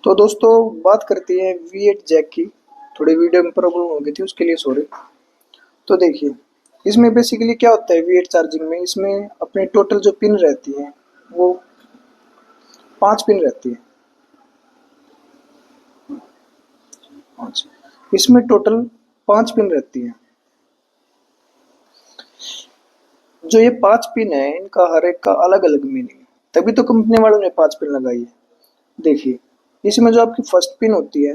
तो दोस्तों बात करते हैं V8 जैक की। थोड़ी वीडियो में प्रॉब्लम हो गई थी, उसके लिए सॉरी। तो देखिए इसमें बेसिकली क्या होता है V8 चार्जिंग में, इसमें अपने टोटल जो पिन रहती हैं वो 5 पिन रहती है। इसमें टोटल 5 पिन रहती है। जो ये 5 पिन है इनका हर एक का अलग अलग मीनिंग है, तभी तो कंपनी वालों ने 5 पिन लगाई है। देखिए इसमें जो आपकी फर्स्ट पिन होती है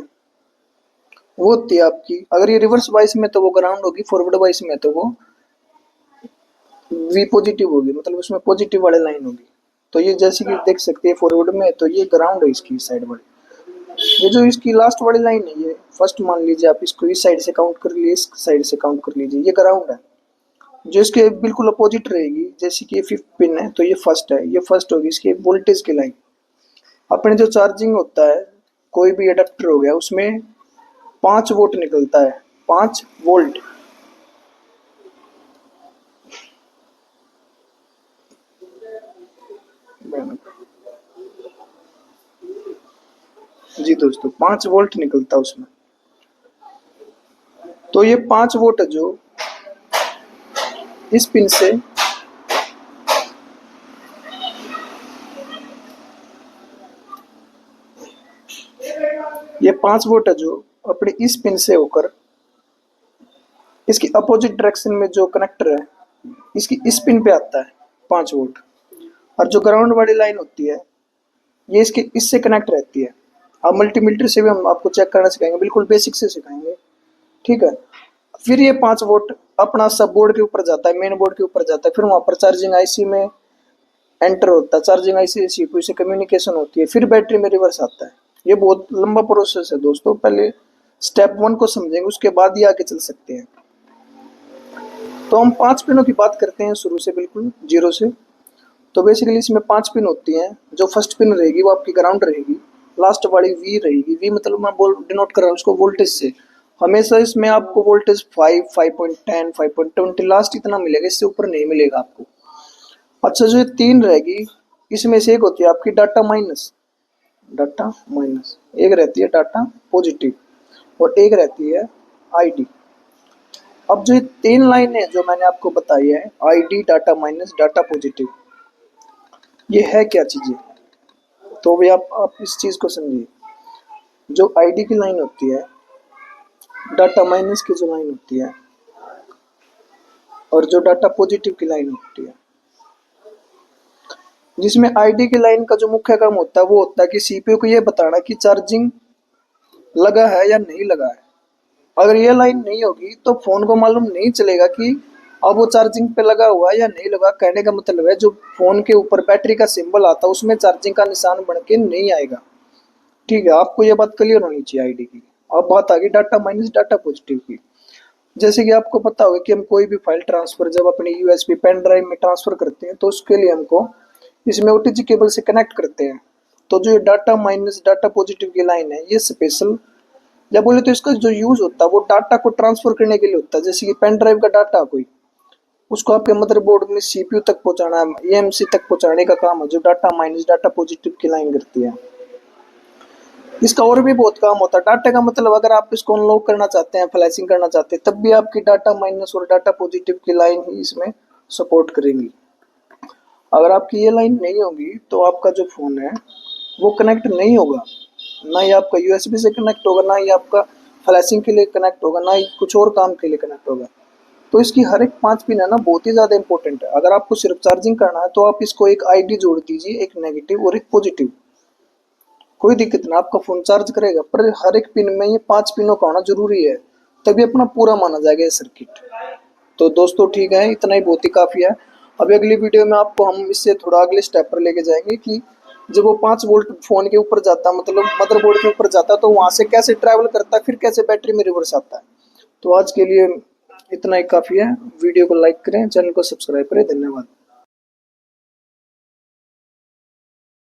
वो होती है आपकी, अगर ये रिवर्स वाइस में तो वो ग्राउंड होगी, फॉरवर्ड वाइस में तो वो वी पॉजिटिव होगी, मतलब उसमें पॉजिटिव वाली लाइन होगी। तो ये जैसे कि देख सकते हैं फॉरवर्ड में तो ये ग्राउंड है इसकी साइड वाली। ये जो इसकी लास्ट वाली लाइन है ये फर्स्ट मान लीजिए, आप इसको इस साइड से काउंट कर लीजिए, इस साइड से काउंट कर लीजिए, ये ग्राउंड है। जो इसके बिल्कुल अपोजिट रहेगी, जैसे कि ये 5th पिन है तो ये फर्स्ट है, ये फर्स्ट होगी इसकी वोल्टेज की लाइन। अपने जो चार्जिंग होता है कोई भी अडेप्टर हो गया उसमें 5 वोल्ट निकलता है, 5 वोल्ट। जी दोस्तों 5 वोल्ट निकलता है उसमें। तो ये 5 वोल्ट जो इस पिन से ये 5 वोल्ट है जो अपने इस पिन से होकर इसकी अपोजिट डायरेक्शन में जो कनेक्टर है इसकी इस पिन पे आता है 5 वोल्ट। और जो ग्राउंड वाली लाइन होती है ये इसके इससे कनेक्ट रहती है। अब मल्टीमीटर से भी हम आपको चेक करना सिखाएंगे, बिल्कुल बेसिक से सिखाएंगे, ठीक है। फिर ये 5 वोल्ट अपना सब बोर्ड के ऊपर जाता है, मेन बोर्ड के ऊपर जाता है, फिर वहां पर चार्जिंग आईसी में एंटर होता है, चार्जिंग आईसी सीपीयू से कम्युनिकेशन होती है, फिर बैटरी में रिवर्स आता है। ये बहुत लंबा प्रोसेस है दोस्तों, पहले स्टेप 1 को समझेंगे उसके बाद ही आगे चल सकते हैं। तो हम 5 पिनों की बात करते हैं शुरू से, बिल्कुल जीरो से। तो बेसिकली इसमें 5 पिन होती हैं। जो फर्स्ट पिन रहेगी वो आपकी ग्राउंड रहेगी, लास्ट वाली वी रहेगी। वी मतलब मैं बोल डिनोट कर रहा हूँ उसको वोल्टेज से। हमेशा इसमें आपको वोल्टेज 5, 5.10, 5.20 लास्ट इतना मिलेगा, इससे ऊपर नहीं मिलेगा आपको। अच्छा जो ये 3 रहेगी इसमें से एक होती है आपकी डाटा माइनस, डाटा माइनस, एक रहती है डाटा पॉजिटिव और एक रहती है आईडी। अब जो ये 3 लाइनें जो मैंने आपको बताई है, ID, data minus, data positive, ये है क्या चीजें? तो भी आप इस चीज को समझिए। जो आईडी की लाइन होती है, डाटा माइनस की जो लाइन होती है और जो डाटा पॉजिटिव की लाइन होती है, जिसमें आईडी की लाइन का जो मुख्य काम होता है वो होता है कि सीपीयू को ये बताना कि चार्जिंग लगा है या नहीं लगा है। अगर ये लाइन नहीं होगी तो फोन को मालूम नहीं चलेगा कि अब वो चार्जिंग पे लगा हुआ है या नहीं लगा। कहने का मतलब है जो फोन के ऊपर बैटरी का सिंबल आता है उसमें चार्जिंग का निशान बन के नहीं आएगा, ठीक है। आपको ये बात क्लियर होनी चाहिए आईडी की। अब बात आ गई डाटा माइनस डाटा पॉजिटिव की। जैसे कि आपको पता होगा कि हम कोई भी फाइल ट्रांसफर जब अपनी यूएसबी पेन ड्राइव में ट्रांसफर करते हैं तो उसके लिए हमको इसमें ओटीजी केबल से कनेक्ट करते हैं। तो जो ये डाटा माइनस डाटा पॉजिटिव की लाइन है ये स्पेशल, जब बोले तो इसका जो यूज होता है वो डाटा को ट्रांसफर करने के लिए होता है। जैसे कि पेन ड्राइव का डाटा कोई, उसको आपके मदरबोर्ड में सीपीयू तक पहुंचाना है, ईएमसी तक पहुंचाने का काम है जो डाटा माइनस डाटा पॉजिटिव की लाइन करती है। इसका और भी बहुत काम होता है। डाटा का मतलब अगर आप इसको अनलॉक करना चाहते हैं, फ्लैशिंग करना चाहते हैं, तब भी आपकी डाटा माइनस और डाटा पॉजिटिव की लाइन ही इसमें सपोर्ट करेंगी। अगर आपकी ये लाइन नहीं होगी तो आपका जो फोन है वो कनेक्ट नहीं होगा, ना ही आपका यूएसबी से कनेक्ट होगा, ना ही आपका फ्लैशिंग के लिए कनेक्ट होगा, ना ही कुछ और काम के लिए कनेक्ट होगा। तो इसकी हर एक 5 पिन है ना बहुत ही ज़्यादा इंपॉर्टेंट है। अगर आपको सिर्फ चार्जिंग करना है तो आप इसको एक आईडी जोड़ दीजिए, एक नेगेटिव और एक पॉजिटिव, कोई दिक्कत नहीं, आपका फोन चार्ज करेगा। पर हर एक पिन में ये 5 पिनों का होना जरूरी है, तभी अपना पूरा माना जाएगा ये सर्किट। तो दोस्तों ठीक है, इतना ही बहुत ही काफ़ी है। अभी अगली वीडियो में आपको हम इससे थोड़ा अगले स्टेप पर लेके जाएंगे कि जब वो 5 वोल्ट फोन के ऊपर जाता है, मतलब मदरबोर्ड के ऊपर जाता है, तो वहां से कैसे ट्रैवल करता है, फिर कैसे बैटरी में रिवर्स आता है। तो आज के लिए इतना ही काफ़ी है। वीडियो को लाइक करें, चैनल को सब्सक्राइब करें। धन्यवाद।